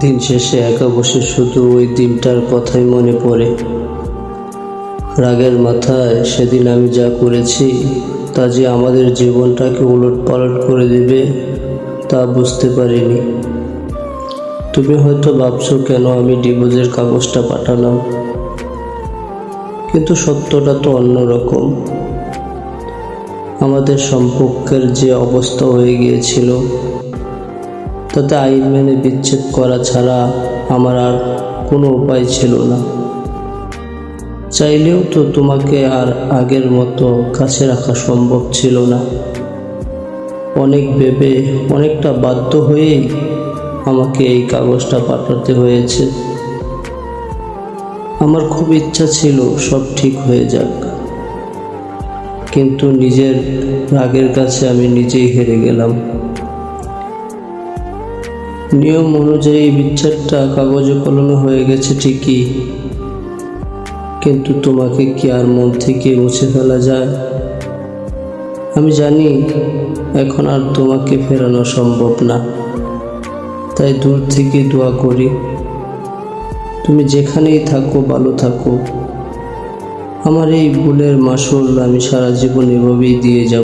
দিন শেষে একা বসে শুধু ওই দিনটার কথাই মনে পড়ে। রাগের মাথায় সেদিন আমি যা করেছি তা যে আমাদের জীবনটাকে উলটপালট করে দেবে তা বুঝতে পারিনি। তুমি হয়তো ভাবছো কেন আমি ডিভোর্সের কাগজটা পাঠালাম, কিন্তু সত্যটা তো অন্যরকম। আমাদের সম্পর্কের যে অবস্থা হয়ে গিয়েছিল তাতে আইন মেনে বিচ্ছেদ করা ছাড়া আমার আর কোনো উপায় ছিল না। চাইলেও তো তোমাকে আর আগের মতো কাছে রাখা সম্ভব ছিল না। অনেক ভেবে অনেকটা বাধ্য হয়েই আমাকে এই কাগজটা পাঠাতে হয়েছে। আমার খুব ইচ্ছা ছিল সব ঠিক হয়ে যাক, কিন্তু নিজের রাগের কাছে আমি নিজেই হেরে গেলাম। নিয়ম অনুযায়ী বিচ্ছেদটা কাগজে কলমে হয়ে গেছে ঠিকই, কিন্তু তোমাকে কি আর মন থেকে মুছে ফেলা যায়? আমি জানি এখন আর তোমাকে ফেরানো সম্ভব না, তাই দূর থেকে দোয়া করি তুমি যেখানেই থাকো ভালো থাকো। আমার এই ভুলের মাসুল আমি সারা জীবন এভাবেই দিয়ে যাব।